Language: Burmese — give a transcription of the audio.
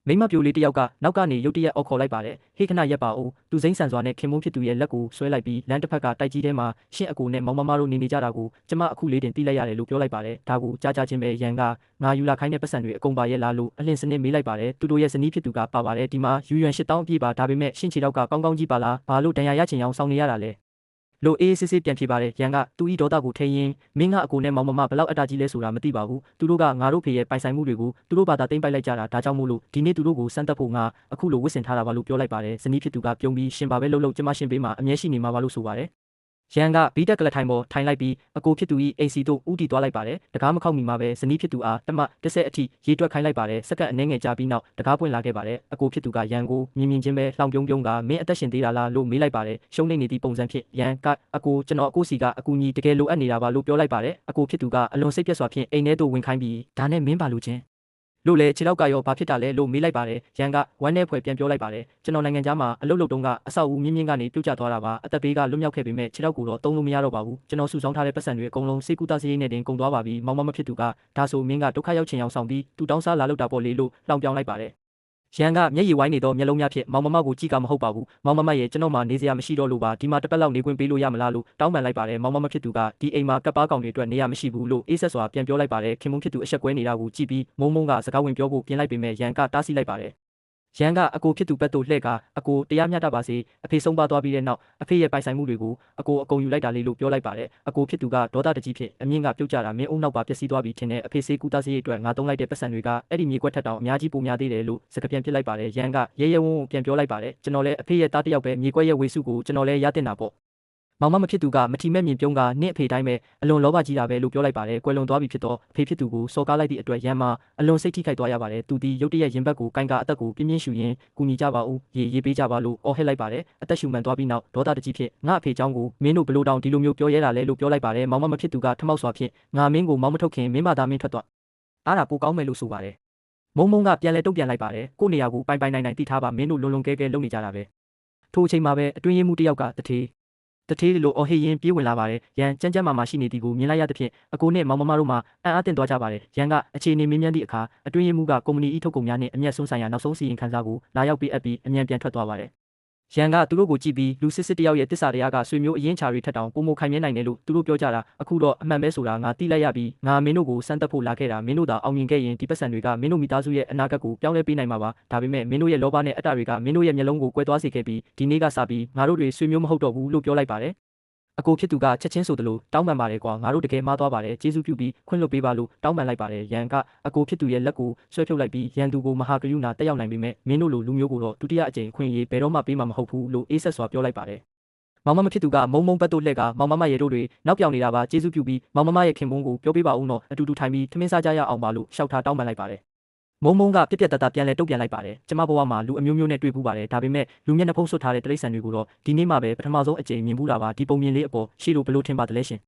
မိမပြိုလေးတယောက်ကနောက်ကနေရုတ်တရက်အော်ခေါ်လိုက်ပါတယ်ဟေးခဏရက်ပါဦးသူစိမ့်ဆန်စွာနဲ့ခင်မုန်းဖြစ်သူရဲ့လက်ကိုဆွဲလိုက်ပြီးလမ်းတစ်ဖက်ကတိုက်ကြီးထဲမှာရှင့်အကိုနဲ့မောင်မမတို့နေကြတာကိုကျမအခုလေးတင်သိလိုက်ရတယ်လို့ပြောလိုက်ပါတယ်ဒါကိုကြားချင်းပဲရန်ကငါယူလာခိုင်းတဲ့ပတ်စံတွေအကုန်ပါရဲ့လားလို့အလင်းစနစ်မေးလိုက်ပါတယ်သူတို့ရဲ့ဇနီးဖြစ်သူကပါပါတယ်ဒီမှာယူရွန်8000အပြည့်ပါဒါပေမဲ့ရှင့်ခြေတော့ကကောင်းကောင်းကြီးပါလားဘာလို့တန်ရာရချင်အောင်စောင်းနေရတာလဲလို့အေးစစ်စစ်ပြန်ဖြေပါတယ်ရန်ကသူဤဒေါသကိုထိရင်မင်းကအကိုနဲ့မောင်မမဘလောက်အတားကြီးလဲဆိုတာမသိပါဘူးသူတို့ကငါတို့ဖေရဲ့ပိုင်ဆိုင်မှုတွေကိုသူတို့ဘာသာသိမ်းပိုက်လိုက်ကြတာဒါကြောင့်မို့လို့ဒီနေ့သူတို့ကိုစမ်းသပ်ဖို့ငါအခုလိုဝစ်စင်ထားတာပါလို့ပြောလိုက်ပါတယ်ဇနီးဖြစ်သူကပြုံးပြီးရှင်ပါပဲလှုပ်ကျမရှင်ပေးမှာအမြဲရှိနေမှာပါလို့ဆိုပါတယ်ရန်ကဘီတက်ကလထိုင်ပေါ်ထိုင်လိုက်ပြီးအကိုဖြစ်သူ၏အိမ်စီတို့ဦးတည်သွားလိုက်ပါတယ်တကားမခောက်မီမှာပဲဇနီးဖြစ်သူအားတမတစ်ဆက်အထိရေတွက်ခိုင်းလိုက်ပါတယ်စက္ကန့်အနည်းငယ်ကြာပြီးနောက်တကားပွင့်လာခဲ့ပါတယ်အကိုဖြစ်သူကရန်ကိုမြင်ချင်းပဲလှောင်ပြုံးကမင်းအသက်ရှင်သေးတာလားလို့မေးလိုက်ပါတယ်ရှုံးနေသည့်ပုံစံဖြင့်ရန်ကအကိုကျွန်တော်အကိုစီကအကူကြီးတကယ်လိုအပ်နေတာပါလို့ပြောလိုက်ပါတယ်အကိုဖြစ်သူကအလွန်စိတ်ပြတ်စွာဖြင့်အိမ်ထဲသို့ဝင်ခိုင်းပြီးဒါနဲ့မင်းပါလို့ချင်းလို့လေခြေထောက်ကရောဘာဖြစ်တာလဲလို့မေးလိုက်ပါတယ်ရန်ကဝမ်းနဲ့ဖွယ်ပြန်ပြောလိုက်ပါတယ်ကျွန်တော်နိုင်ငံသားမှာအလုပ်လုပ်တုန်းကအဆောက်အဦမြင့်ကနေပြုတ်ကျသွားတာပါအသက်ဘေးကလွတ်မြောက်ခဲ့ပေမဲ့ခြေထောက်ကိုတော့သုံးလို့မရတော့ပါဘူးကျွန်တော်စုဆောင်းထားတဲ့ပတ်စံတွေအကုန်လုံးစေကူတာစရိတ်နဲ့တင်ကုန်သွားပါပြီမောင်မဖြစ်သူကဒါဆိုမင်းကဒုက္ခရောက်ချင်အောင်ဆောင်ပြီးသူတောင်းစားလာလို့တာပေါ့လေလို့လောင်ပြောင်းလိုက်ပါတယ်ရန်ကမျက်ရည်ဝိုင်းနေတော့မျက်လုံးများဖြင့်မောင်မကိုကြည့်ကမဟုတ်ပါဘူးမောင်မရဲ့ကျွန်တော်မှနေစရာမရှိတော့လို့ပါဒီမှာတစ်ပတ်လောက်နေခွင့်ပေးလို့ရမလားလို့တောင်းပန်လိုက်ပါတယ်မောင်မဖြစ်သူကဒီအိမ်မှာကပ်ပါကောင်တွေအတွက်နေရမရှိဘူးလို့အေးဆက်စွာပြန်ပြောလိုက်ပါတယ်ခင်မုန်းဖြစ်သူအဆက်ကွဲနေတာကိုကြည့်ပြီးမုံကစကားဝင်ပြောဖို့ပြင်လိုက်ပေမဲ့ရန်ကတားဆီးလိုက်ပါတယ်ရန်ကအကိုဖြစ်သူဘက်သို့လှည့်ကအကိုတရားမျှတပါစေအဖေဆုံးပါသွားပြီးတဲ့နောက်အဖေရဲ့ပိုင်ဆိုင်မှုတွေကိုအကိုအကုန်ယူလိုက်တာလေးလို့ပြောလိုက်ပါတယ်အကိုဖြစ်သူကဒေါသတကြီးဖြစ်အမြင့်ကပြုတ်ကျတာမင်းအုံနောက်ပါပျက်စီးသွားပြီထင်တဲ့အဖေစေးကူတာစေးအတွက်ငါသုံးလိုက်တဲ့ပတ်စံတွေကအဲ့ဒီမြေကွက်ထက်တောင်အများကြီးပိုများသေးတယ်လို့စကားပြန်ပြစ်လိုက်ပါတယ်ရန်ကရဲဝုန်းပြန်ပြောလိုက်ပါတယ်ကျွန်တော်လည်းအဖေရဲ့သားတစ်ယောက်ပဲမြေကွက်ရဲ့ဝေစုကိုကျွန်တော်လည်းရတင်တာပေါ့မောင်မဖြစ်သူကမထီမဲ့မြင်ပြုံးကနင့်အဖေတိုင်းပဲအလွန်လောဘကြီးတာပဲလို့ပြောလိုက်ပါတယ်ကွယ်လွန်သွားပြီဖြစ်တော့အဖေဖြစ်သူကိုစော်ကားလိုက်သည့်အတွက်ရန်မှာအလွန်စိတ်ထိခိုက်သွားရပါတယ်သူဒီရုတ်တရက်ရင်ဘက်ကိုကိုင်ကအသက်ကိုပြင်းပြင်းရှူရင်းကူညီကြပါဦးရေးပေးကြပါလို့အော်ဟစ်လိုက်ပါတယ်အသက်ရှူမှန်သွားပြီးနောက်ဒေါသတကြီးဖြစ်ငါအဖေเจ้าကိုမင်းတို့ဘလို့တောင်ဒီလိုမျိုးပြောရဲတာလဲလို့ပြောလိုက်ပါတယ်မောင်မဖြစ်သူကထမောက်စွာဖြင့်ငါမင်းကိုမောင်မထုတ်ခင်မင်းမသားမင်းထွက်သွားအားတာပိုကောင်းမယ်လို့ဆိုပါတယ်မုံကပြန်လဲတုတ်ပြန်လိုက်ပါတယ်ကို့နေရာကိုပိုင်နိုင်တိထားပါမင်းတို့လွန်ကဲလုံနေကြတာပဲထိုအချိန်မှာပဲအတွင်းရေးမှုတယောက်ကတထေးလိုအော်ဟစ်ရင်ပြေးဝင်လာပါတယ်ရန်ကြမ်းမာရှိနေသည်ကိုမြင်လိုက်ရသဖြင့်အကိုနဲ့မောင်မတို့မှအံ့အားသင့်သွားကြပါတယ်ရန်ကအခြေအနေမင်းမြန်းသည့်အခါအတွင်းရေးမှုကကုမ္ပဏီထုတ်ကုန်များနဲ့အမျက်ဆုံးဆိုင်ရာနောက်ဆုံးစီရင်ခံစားကိုလာရောက်ပေးအပ်ပြီးအမြန်ပြန်ထွက်သွားပါတယ်ရန်ကသူတို့ကိုကြည့်ပြီးလူစစ်တယောက်ရဲ့တစ္ဆာတရားကဆွေမျိုးအရင်ချာတွေထက်တောင်ပုံမခိုင်မြဲနိုင်တယ်လို့သူတို့ပြောကြတာအခုတော့အမှန်ပဲဆိုတာငါသိလိုက်ရပြီးငါမင်းတို့ကိုစမ်းသပ်ဖို့လာခဲ့တာမင်းတို့သာအောင်မြင်ခဲ့ရင်ဒီပတ်စံတွေကမင်းတို့မိသားစုရဲ့အနာဂတ်ကိုပြောင်းလဲပေးနိုင်မှာပါဒါပေမဲ့မင်းတို့ရဲ့လောဘနဲ့အတ္တတွေကမင်းတို့ရဲ့မျက်လုံးကိုကွဲသွားစေခဲ့ပြီးဒီနေ့ကစပြီးငါတို့တွေဆွေမျိုးမဟုတ်တော့ဘူးလို့ပြောလိုက်ပါတယ်အကိုဖြစ်သူကချက်ချင်းဆိုသလိုတောင်းပန်ပါတယ်ကွာငါတို့တကယ်မှားသွားပါတယ်ကျေးဇူးပြုပြီးခွင့်လွှတ်ပေးပါလို့တောင်းပန်လိုက်ပါတယ်ရန်ကအကိုဖြစ်သူရဲ့လက်ကိုဆွဲဖြုတ်လိုက်ပြီးရန်သူကိုမဟာကရုဏာတက်ရောက်နိုင်ပေမဲ့မင်းတို့လိုလူမျိုးကိုတော့ဒုတိယအကြိမ်အခွင့်အရေးဘယ်တော့မှပေးမှာမဟုတ်ဘူးလို့အေးဆက်စွာပြောလိုက်ပါတယ်မောင်မဖြစ်သူကမုံပတ်တို့လှည့်ကမောင်မရဲ့တို့တွေနောက်ပြောင်နေတာပါကျေးဇူးပြုပြီးမောင်မရဲ့ခင်ပွန်းကိုပြောပေးပါဦးနော်အတူတူထိုင်ပြီးထမင်းစားကြရအောင်ပါလို့ရှောက်ထားတောင်းပန်လိုက်ပါတယ်မုံကပြက်တပြန်လဲတုတ်ပြန်လိုက်ပါတယ်ကျမဘဝမှာလူအမျိုးမျိုးနဲ့တွေ့ဘူးပါတယ်ဒါပေမဲ့လူမျက်နှာဖုံးဆွတ်ထားတဲ့တိရစ္ဆာန်တွေကိုတော့ဒီနေ့မှပဲပထမဆုံးအကြိမ်မြင်ဘူးတာပါဒီပုံမြင်လေးအပေါ်ရှေ့လိုဘလို့ထင်ပါသလဲရှင်